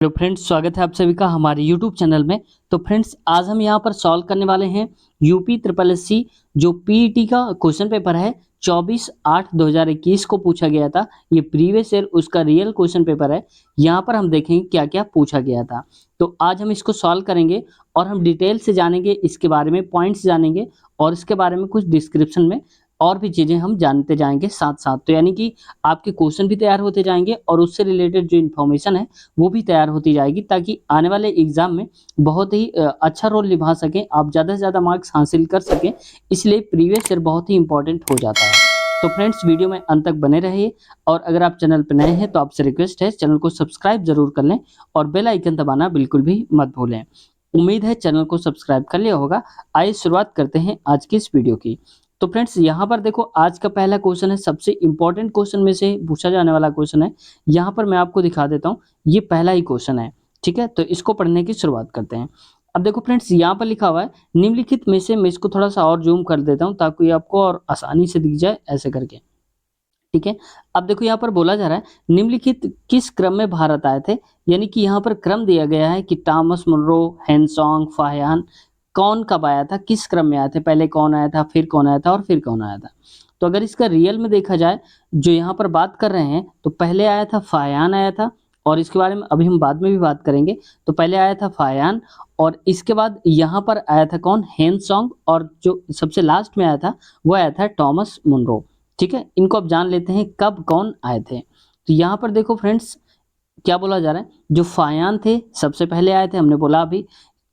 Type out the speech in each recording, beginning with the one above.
Hello friends, स्वागत है आप सभी का हमारे यूट्यूब चैनल में। तो फ्रेंड्स, आज हम यहाँ पर सॉल्व करने वाले हैं यूपी ट्रिपल एस सी जो पीईटी का क्वेश्चन पेपर है। 24/8/2021 को पूछा गया था। ये प्रीवियस ईयर उसका रियल क्वेश्चन पेपर है। यहाँ पर हम देखेंगे क्या क्या पूछा गया था। तो आज हम इसको सॉल्व करेंगे और हम डिटेल से जानेंगे, इसके बारे में पॉइंट्स जानेंगे और इसके बारे में कुछ डिस्क्रिप्शन में और भी चीज़ें हम जानते जाएंगे साथ साथ। तो यानी कि आपके क्वेश्चन भी तैयार होते जाएंगे और उससे रिलेटेड जो इन्फॉर्मेशन है वो भी तैयार होती जाएगी, ताकि आने वाले एग्जाम में बहुत ही अच्छा रोल निभा सकें, आप ज़्यादा से ज़्यादा मार्क्स हासिल कर सकें। इसलिए प्रीवियस ईयर बहुत ही इंपॉर्टेंट हो जाता है। तो फ्रेंड्स, वीडियो में अंत तक बने रहिए और अगर आप चैनल पर नए हैं तो आपसे रिक्वेस्ट है चैनल को सब्सक्राइब जरूर कर लें और बेल आइकन दबाना बिल्कुल भी मत भूलें। उम्मीद है चैनल को सब्सक्राइब कर लिया होगा। आइए शुरुआत करते हैं आज की इस वीडियो की। तो फ्रेंड्स, यहाँ पर देखो, आज का पहला क्वेश्चन है, सबसे इंपॉर्टेंट क्वेश्चन में से पूछा जाने वाला क्वेश्चन है। यहाँ पर मैं आपको दिखा देता हूँ, ये पहला ही क्वेश्चन है। ठीक है, तो इसको पढ़ने की शुरुआत करते हैं। अब देखो फ्रेंड्स, यहाँ पर लिखा हुआ है निम्नलिखित में से, मैं इसको थोड़ा सा और जूम कर देता हूँ ताकि आपको और आसानी से दिख जाए, ऐसे करके। ठीक है, अब देखो यहाँ पर बोला जा रहा है निम्नलिखित किस क्रम में भारत आए थे। यानी कि यहाँ पर क्रम दिया गया है कि टॉमस मुनरो, हेनसोंग, फाहियान कौन कब आया था, किस क्रम में आए थे, पहले कौन आया था, फिर कौन आया था और फिर कौन आया था। तो अगर इसका रियल में देखा जाए, जो यहाँ पर बात कर रहे हैं, तो पहले आया था फाहियान आया था, और इसके बारे में अभी हम बाद में भी बात करेंगे। तो पहले आया था फाहियान और इसके बाद यहाँ पर आया था कौन, हेनसोंग, और जो सबसे लास्ट में आया था वो आया था टॉमस मुनरो। ठीक है, इनको अब जान लेते हैं कब कौन आए थे। तो यहाँ पर देखो फ्रेंड्स, क्या बोला जा रहा है, जो फाहियान थे सबसे पहले आए थे, हमने बोला अभी।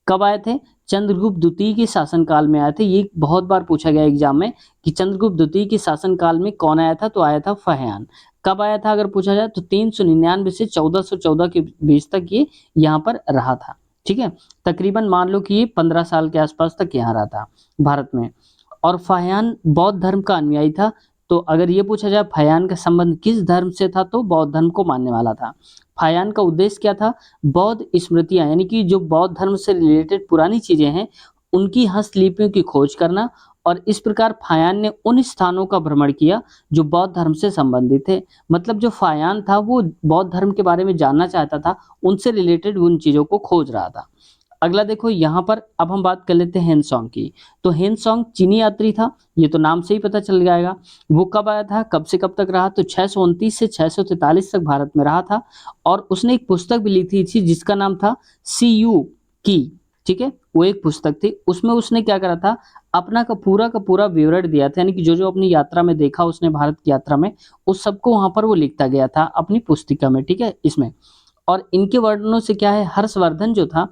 कब आए थे, चंद्रगुप्त द्वितीय के शासनकाल में आए थे। ये बहुत बार पूछा गया एग्जाम में कि चंद्रगुप्त द्वितीय के शासनकाल में कौन आया था, तो आया था फाहियान। कब आया था अगर पूछा जाए तो 399 से 1414 के बीच तक ये यहाँ पर रहा था। ठीक है, तकरीबन मान लो कि ये 15 साल के आसपास तक यहाँ रहा था भारत में। और फाहियान बौद्ध धर्म का अनुयायी था। तो अगर ये पूछा जाए फाहियान का संबंध किस धर्म से था, तो बौद्ध धर्म को मानने वाला था। फाहियान का उद्देश्य क्या था, बौद्ध स्मृतियां, यानी कि जो बौद्ध धर्म से रिलेटेड पुरानी चीजें हैं उनकी हस्तलिपियों की खोज करना। और इस प्रकार फाहियान ने उन स्थानों का भ्रमण किया जो बौद्ध धर्म से संबंधित थे। मतलब जो फाहियान था वो बौद्ध धर्म के बारे में जानना चाहता था, उनसे रिलेटेड उन चीजों को खोज रहा था। अगला देखो, यहाँ पर अब हम बात कर लेते हैं हेनसोंग की। तो हेनसोंग चीनी यात्री था, ये तो नाम से ही पता चल जाएगा। वो कब आया था, कब से कब तक रहा, तो 629 से 643 तक भारत में रहा था। और उसने एक पुस्तक भी लिखी थी जिसका नाम था सी यू की। ठीक है, वो एक पुस्तक थी, उसमें उसने क्या करा था, अपना का पूरा विवरण दिया था। यानी कि जो जो अपनी यात्रा में देखा उसने, भारत की यात्रा में, उस सबको वहां पर वो लिखता गया था अपनी पुस्तिका में। ठीक है, इसमें और इनके वर्णनों से क्या है, हर्षवर्धन जो था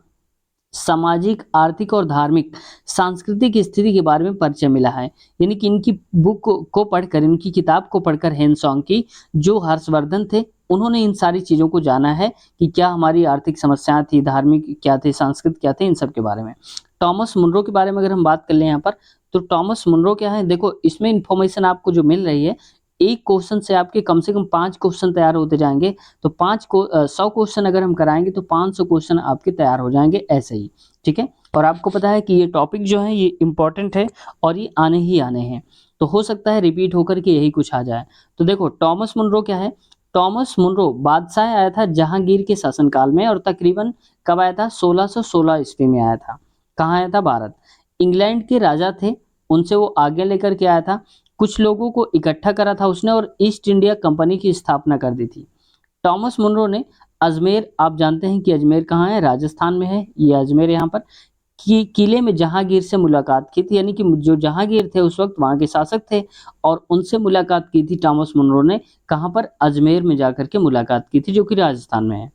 सामाजिक, आर्थिक और धार्मिक सांस्कृतिक स्थिति के बारे में परिचय मिला है। यानी कि इनकी बुक को पढ़कर, इनकी किताब को पढ़कर, हेनसोंग की, जो हर्षवर्धन थे उन्होंने इन सारी चीजों को जाना है कि क्या हमारी आर्थिक समस्याएं थी, धार्मिक क्या थे, सांस्कृतिक क्या थे, इन सब के बारे में। टॉमस मुनरो के बारे में अगर हम बात कर लें यहाँ पर, तो टॉमस मुनरो क्या है, देखो इसमें इंफॉर्मेशन आपको जो मिल रही है, एक क्वेश्चन से कम 5 क्वेश्चन तैयार होते जाएंगे। तो 100 क्वेश्चन अगर हम कराएंगे तो 500 क्वेश्चन आपके तैयार हो जाएंगे ऐसे ही। ठीक है, और आपको पता है कि ये टॉपिक जो है ये इंपॉर्टेंट है और ये आने ही आने हैं, तो हो सकता है रिपीट होकर के यही कुछ आ जाए। तो देखो टॉमस मुनरो क्या है, टॉमस मुनरो बादशाह आया था जहांगीर के शासनकाल में, और तकरीबन कब आया था, 1616 ईस्वी में आया था। कहाँ आया था, भारत। इंग्लैंड के राजा थे, उनसे वो आगे लेकर के आया था। कुछ लोगों को इकट्ठा करा था उसने और ईस्ट इंडिया कंपनी की स्थापना कर दी थी। टॉमस मुनरो ने अजमेर, आप जानते हैं कि अजमेर कहाँ है, राजस्थान में है, ये अजमेर यहाँ पर, कि किले में जहांगीर से मुलाकात की थी। यानी कि जो जहांगीर थे उस वक्त वहां के शासक थे, और उनसे मुलाकात की थी टॉमस मुनरो ने। कहाँ पर, अजमेर में जाकर के मुलाकात की थी, जो कि राजस्थान में है।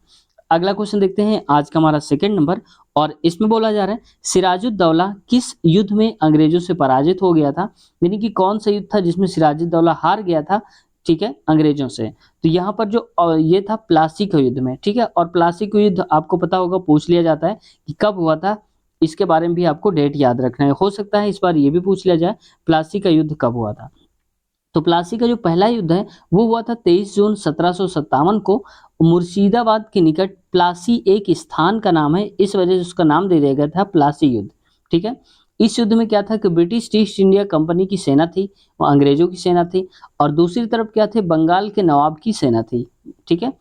अगला क्वेश्चन देखते हैं, आज का हमारा सेकंड नंबर, और इसमें बोला जा रहा है सिराजुद्दौला किस युद्ध में अंग्रेजों से पराजित हो गया था। यानी कि कौन सा युद्ध था जिसमें सिराजुद्दौला हार गया था, ठीक है, अंग्रेजों से। तो यहाँ पर जो ये था प्लासी के युद्ध में। ठीक है, और प्लासी का युद्ध आपको पता होगा, पूछ लिया जाता है कि कब हुआ था, इसके बारे में भी आपको डेट याद रखना है। हो सकता है इस बार ये भी पूछ लिया जाए प्लासी का युद्ध कब हुआ था। तो प्लासी का जो पहला युद्ध है वो हुआ था 23 जून 1757 को, मुर्शिदाबाद के निकट। प्लासी एक स्थान का नाम है, इस वजह से उसका नाम दे दिया गया था प्लासी युद्ध। ठीक है, इस युद्ध में क्या था कि ब्रिटिश ईस्ट इंडिया कंपनी की सेना थी, वो अंग्रेजों की सेना थी, और दूसरी तरफ क्या थे, बंगाल के नवाब की सेना थी। ठीक है,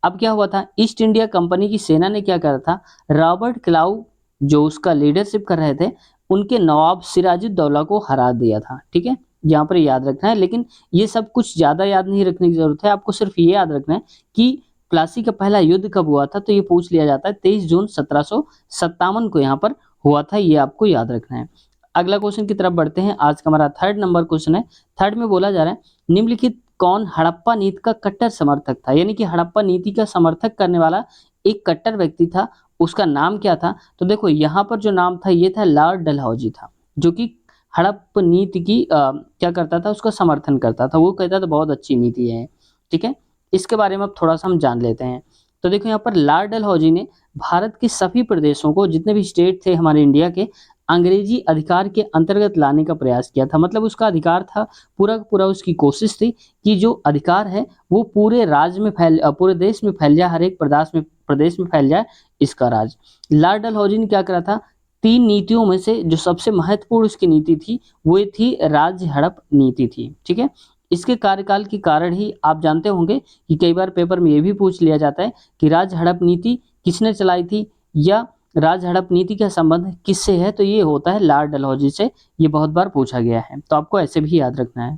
अब क्या हुआ था, ईस्ट इंडिया कंपनी की सेना ने क्या करा था, रॉबर्ट क्लाउ जो उसका लीडरशिप कर रहे थे, उनके नवाब सिराजुद्दौला को हरा दिया था। ठीक है, यहाँ पर याद रखना है, लेकिन ये सब कुछ ज़्यादा याद नहीं रखने की ज़रूरत है, आपको सिर्फ ये याद रखना है कि प्लासी का पहला युद्ध कब हुआ था, तो ये पूछ लिया जाता है 23 जून 1757 को यहाँ पर हुआ था, ये आपको याद रखना है। अगला क्वेश्चन की तरफ बढ़ते हैं। आज का हमारा 3rd नंबर क्वेश्चन है। 3rd में बोला जा रहा है, निम्नलिखित कौन हड़प्पा नीति का कट्टर समर्थक था, यानी कि हड़प्पा नीति का समर्थक करने वाला एक कट्टर व्यक्ति था, उसका नाम क्या था। तो देखो यहाँ पर जो नाम था ये था लॉर्ड डलहौजी था, जो कि हड़प नीति की क्या करता था, उसका समर्थन करता था। वो कहता था बहुत अच्छी नीति है। ठीक है, इसके बारे में अब थोड़ा सा हम जान लेते हैं। तो देखो यहाँ पर लॉर्ड डलहौजी ने भारत के सभी प्रदेशों को, जितने भी स्टेट थे हमारे इंडिया के, अंग्रेजी अधिकार के अंतर्गत लाने का प्रयास किया था। मतलब उसका अधिकार था, पूरा का पूरा उसकी कोशिश थी कि जो अधिकार है वो पूरे राज्य में पूरे देश में फैल जाए, हर एक प्रदेश में फैल जाए इसका राज। लॉर्ड डलहौजी ने क्या करा था, 3 नीतियों में से जो सबसे महत्वपूर्ण उसकी नीति थी वो थी राज्य हड़प नीति थी। ठीक है, इसके कार्यकाल के कारण ही आप जानते होंगे कि कई बार पेपर में ये भी पूछ लिया जाता है कि राज्य हड़प नीति किसने चलाई थी, या राज्य हड़प नीति का संबंध किससे है, तो ये होता है लॉर्ड डलहौजी से। ये बहुत बार पूछा गया है, तो आपको ऐसे भी याद रखना है।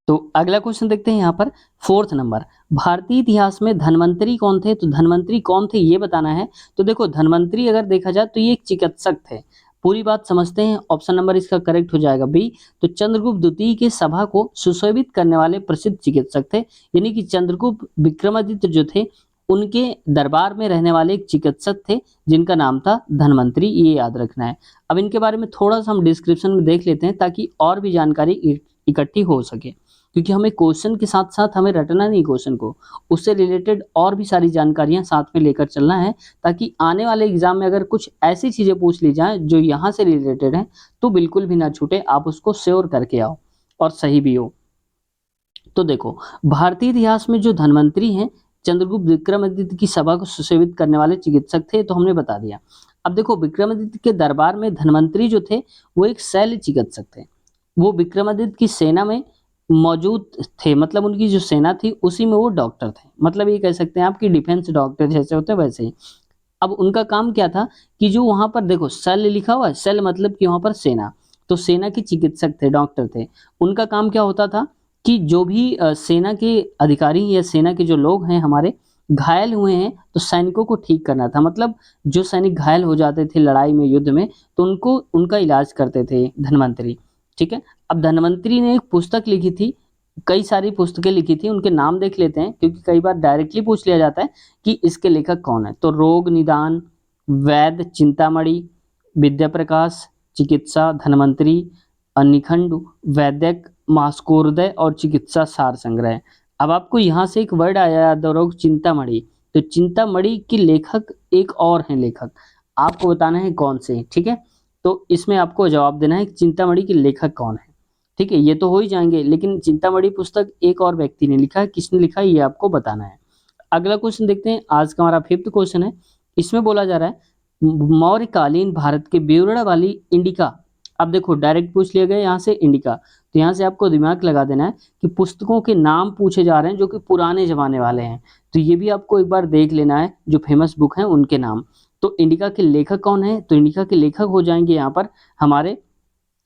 तो अगला क्वेश्चन देखते हैं यहाँ पर 4th नंबर, भारतीय इतिहास में धन्वंतरी कौन थे। तो धन्वंतरी कौन थे ये बताना है। तो देखो धन्वंतरी अगर देखा जाए तो ये एक चिकित्सक थे। पूरी बात समझते हैं। ऑप्शन नंबर इसका करेक्ट हो जाएगा बी। तो चंद्रगुप्त द्वितीय के सभा को सुशोभित करने वाले प्रसिद्ध चिकित्सक थे, यानी कि चंद्रगुप्त विक्रमादित्य जो थे उनके दरबार में रहने वाले एक चिकित्सक थे जिनका नाम था धन्वंतरी, ये याद रखना है। अब इनके बारे में थोड़ा सा हम डिस्क्रिप्शन में देख लेते हैं ताकि और भी जानकारी इकट्ठी हो सके, क्योंकि हमें क्वेश्चन के साथ साथ हमें रटना नहीं, क्वेश्चन को उससे रिलेटेड और भी सारी जानकारियां साथ में लेकर चलना है, ताकि आने वाले एग्जाम में अगर कुछ ऐसी चीजें पूछ ली जाएं जो यहाँ से रिलेटेड हैं तो बिल्कुल भी ना छूटे, आप उसको श्योर करके आओ और सही भी हो। तो देखो भारतीय इतिहास में जो धन्वंतरी हैं चंद्रगुप्त विक्रमादित्य की सभा को सुशोभित करने वाले चिकित्सक थे, तो हमने बता दिया। अब देखो विक्रमादित्य के दरबार में धन्वंतरी जो थे वो एक शैल्य चिकित्सक थे। वो विक्रमादित्य की सेना में मौजूद थे, मतलब उनकी जो सेना थी उसी में वो डॉक्टर थे। मतलब ये कह सकते हैं आपकी डिफेंस डॉक्टर जैसे होते हैं वैसे ही। अब उनका काम क्या था कि जो वहां पर देखो शल्य लिखा हुआ है, शल्य मतलब कि वहां पर सेना, तो सेना के चिकित्सक थे, डॉक्टर थे। उनका काम क्या होता था कि जो भी सेना के अधिकारी या सेना के जो लोग हैं हमारे घायल हुए हैं तो सैनिकों को ठीक करना था। मतलब जो सैनिक घायल हो जाते थे लड़ाई में, युद्ध में, तो उनको उनका इलाज करते थे धन्वंतरी। ठीक है, अब धन्वंतरी ने एक पुस्तक लिखी थी, कई सारी पुस्तकें लिखी थी, उनके नाम देख लेते हैं क्योंकि कई बार डायरेक्टली पूछ लिया जाता है कि इसके लेखक कौन है। तो रोग निदान, वैद्य चिंतामणि, विद्या प्रकाश, चिकित्सा धन्वंतरी, निखंड, वैद्यक, मास्कोदय और चिकित्सा सार संग्रह। अब आपको यहाँ से एक वर्ड आया याद रोग चिंतामणि, तो चिंतामणि के लेखक एक और हैं लेखक, आपको बताना है कौन से। ठीक है, तो इसमें आपको जवाब देना है कि चिंतामणि के लेखक कौन है। ठीक है, ये तो हो ही जाएंगे, लेकिन चिंतामणि पुस्तक एक और व्यक्ति ने लिखा है, किसने लिखा है ये आपको बताना है। अगला क्वेश्चन देखते हैं, आज का हमारा 5th क्वेश्चन है। इसमें बोला जा रहा है मौर्यकालीन भारत के विवरण वाली इंडिका। अब देखो डायरेक्ट पूछ लिया गया यहाँ से इंडिका, तो यहाँ से आपको दिमाग लगा देना है कि पुस्तकों के नाम पूछे जा रहे हैं जो कि पुराने जमाने वाले हैं, तो ये भी आपको एक बार देख लेना है जो फेमस बुक है उनके नाम। तो इंडिका के लेखक कौन है, तो इंडिका के लेखक हो जाएंगे यहाँ पर हमारे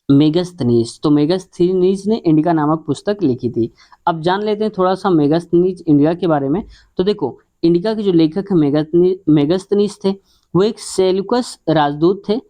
मेगास्थनीज। तो मेगास्थनीज ने इंडिका नामक पुस्तक लिखी थी। अब जान लेते हैं थोड़ा सा मेगास्थनीज इंडिका के बारे में। तो देखो इंडिका के जो लेखक है मेगास्थनीज थे, वो एक सेल्यूकस राजदूत थे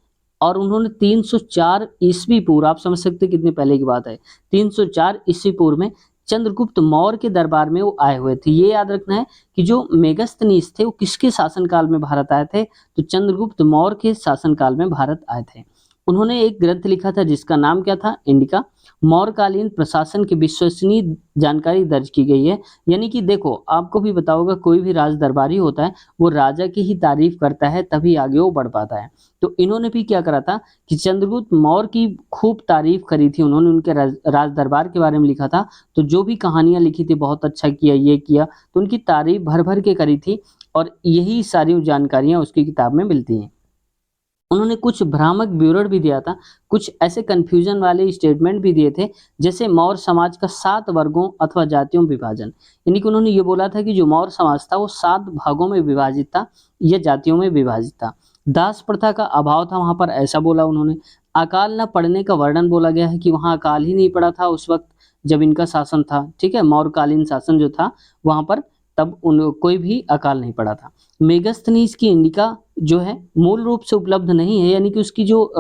और उन्होंने 304 ईस्वी पूर्व, आप समझ सकते हैं कितने पहले की बात है, 304 ईस्वी पूर्व में चंद्रगुप्त मौर्य के दरबार में वो आए हुए थे। ये याद रखना है कि जो मेगास्थनीज थे वो किसके शासनकाल में भारत आए थे, तो चंद्रगुप्त मौर्य के शासनकाल में भारत आए थे। उन्होंने एक ग्रंथ लिखा था जिसका नाम क्या था, इंडिका। मौर्यकालीन प्रशासन की विश्वसनीय जानकारी दर्ज की गई है। यानी कि देखो आपको भी पता होगा कोई भी राज दरबारी होता है वो राजा की ही तारीफ करता है तभी आगे वो बढ़ पाता है। तो इन्होंने भी क्या करा था कि चंद्रगुप्त मौर्य की खूब तारीफ करी थी उन्होंने, उनके राज दरबार के बारे में लिखा था। तो जो भी कहानियां लिखी थी, बहुत अच्छा किया, ये किया, तो उनकी तारीफ भर भर के करी थी और यही सारी जानकारियां उसकी किताब में मिलती हैं। उन्होंने कुछ भ्रामक विवरण भी दिया था, कुछ ऐसे कन्फ्यूजन वाले स्टेटमेंट भी दिए थे, जैसे मौर्य समाज का 7 वर्गों अथवा जातियों में विभाजन। यानी कि उन्होंने ये बोला था कि जो मौर्य समाज था वो 7 भागों में विभाजित था या जातियों में विभाजित था। दास प्रथा का अभाव था वहाँ पर, ऐसा बोला उन्होंने। अकाल न पड़ने का वर्णन बोला गया है कि वहाँ अकाल ही नहीं पड़ा था उस वक़्त जब इनका शासन था, ठीक है? मौर्यकालीन शासन जो था वहाँ पर, तब उन कोई भी अकाल नहीं पड़ा था। मेगास्थनीज की इंडिका जो है मूल रूप से उपलब्ध नहीं है, यानी कि उसकी जो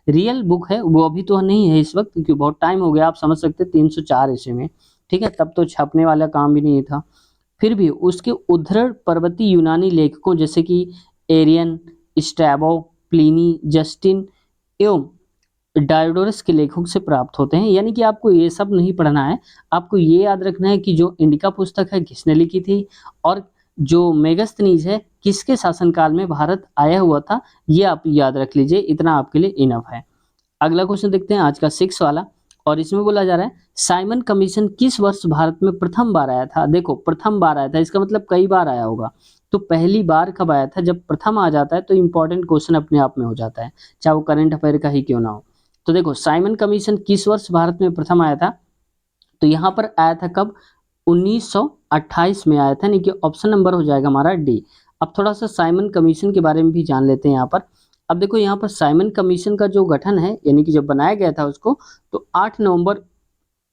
रियल बुक है वो अभी तो नहीं है इस वक्त, क्योंकि बहुत टाइम हो गया, आप समझ सकते हैं 304 ईस्वी में, ठीक है? तब तो छपने वाला काम भी नहीं था। फिर भी उसके उद्धरण पर्वतीय यूनानी लेखकों जैसे कि एरियन, स्ट्रैबो, प्लिनी, जस्टिन एवं डायोडोरस के लेखों से प्राप्त होते हैं। यानी कि आपको ये सब नहीं पढ़ना है, आपको ये याद रखना है कि जो इंडिका पुस्तक है किसने लिखी थी, और जो मेगास्थनीज है किसके शासनकाल में भारत आया हुआ था, ये आप याद रख लीजिए, इतना आपके लिए इनफ है। अगला क्वेश्चन देखते हैं आज का 6 वाला, और इसमें बोला जा रहा है साइमन कमीशन किस वर्ष भारत में प्रथम बार आया था। देखो प्रथम बार आया था, इसका मतलब कई बार आया होगा, तो पहली बार कब आया था? जब प्रथम आ जाता है तो इंपॉर्टेंट क्वेश्चन अपने आप में हो जाता है, चाहे वो करंट अफेयर का ही क्यों ना हो। तो देखो साइमन कमीशन किस वर्ष भारत में प्रथम आया था, तो यहाँ पर आया था कब? 1928 में आया था, यानी कि ऑप्शन नंबर हो जाएगा हमारा डी। अब थोड़ा सा साइमन कमीशन के बारे में भी जान लेते हैं यहाँ पर। अब देखो यहाँ पर साइमन कमीशन का जो गठन है, यानी कि जब बनाया गया था उसको, तो 8 नवंबर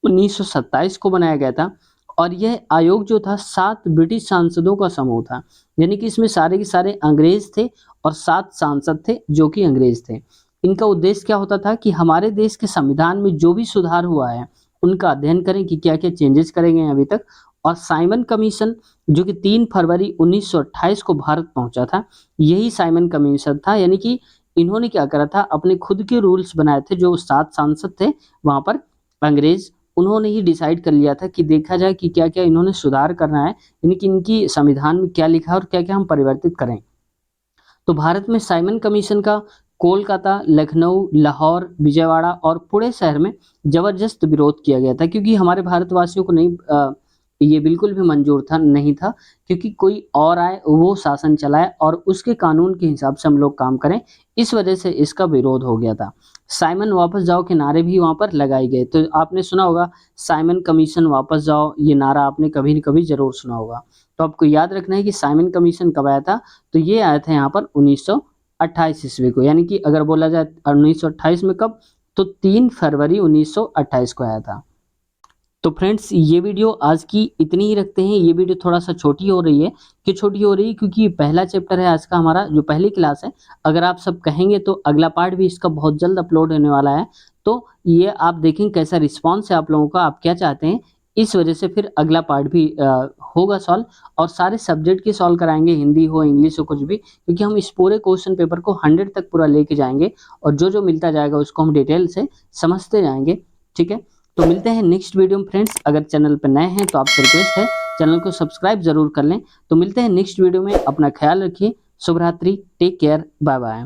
1927 को बनाया गया था, और यह आयोग जो था 7 ब्रिटिश सांसदों का समूह था। यानी कि इसमें सारे के सारे अंग्रेज थे और 7 सांसद थे जो कि अंग्रेज थे। इनका उद्देश्य क्या होता था कि हमारे देश के संविधान में जो भी सुधार हुआ है उनका अध्ययन करें कि क्या क्या चेंजेस करेंगे अभी तक। और साइमन कमीशन जो कि 3 फरवरी 1928 को भारत पहुंचा था, यही साइमन कमीशन था। यानी कि इन्होंने क्या करा था, अपने खुद के रूल्स बनाए थे। जो 7 सांसद थे वहां पर अंग्रेज, उन्होंने ही डिसाइड कर लिया था कि देखा जाए कि क्या क्या इन्होंने सुधार करना है, यानी कि इनकी संविधान में क्या लिखा है और क्या क्या हम परिवर्तित करें। तो भारत में साइमन कमीशन का कोलकाता, लखनऊ, लाहौर, विजयवाड़ा और पुणे शहर में जबरदस्त विरोध किया गया था, क्योंकि हमारे भारतवासियों को ये बिल्कुल भी मंजूर था नहीं था, क्योंकि कोई और आए वो शासन चलाए और उसके कानून के हिसाब से हम लोग काम करें, इस वजह से इसका विरोध हो गया था। साइमन वापस जाओ के नारे भी वहाँ पर लगाए गए, तो आपने सुना होगा साइमन कमीशन वापस जाओ, ये नारा आपने कभी न कभी जरूर सुना होगा। तो आपको याद रखना है कि साइमन कमीशन कब आया था, तो ये आया था यहाँ पर 1928 ईस्वी को। यानी कि अगर बोला जाए 1928 में कब, तो 3 फरवरी 1928 को आया था। तो फ्रेंड्स ये वीडियो आज की इतनी ही रखते हैं। ये वीडियो थोड़ा सा छोटी हो रही है, क्यों छोटी हो रही है? क्योंकि पहला चैप्टर है आज का हमारा, जो पहली क्लास है। अगर आप सब कहेंगे तो अगला पार्ट भी इसका बहुत जल्द अपलोड होने वाला है, तो ये आप देखें कैसा रिस्पॉन्स है आप लोगों का, आप क्या चाहते हैं। इस वजह से फिर अगला पार्ट भी होगा सॉल्व, और सारे सब्जेक्ट की सॉल्व कराएंगे, हिंदी हो, इंग्लिश हो, कुछ भी, क्योंकि हम इस पूरे क्वेश्चन पेपर को 100 तक पूरा लेके जाएंगे, और जो जो मिलता जाएगा उसको हम डिटेल से समझते जाएंगे, ठीक है? तो मिलते हैं नेक्स्ट वीडियो में फ्रेंड्स। अगर चैनल पर नए हैं तो आपसे रिक्वेस्ट है चैनल को सब्सक्राइब जरूर कर लें। तो मिलते हैं नेक्स्ट वीडियो में, अपना ख्याल रखिए, शुभ रात्रि, टेक केयर, बाय बाय।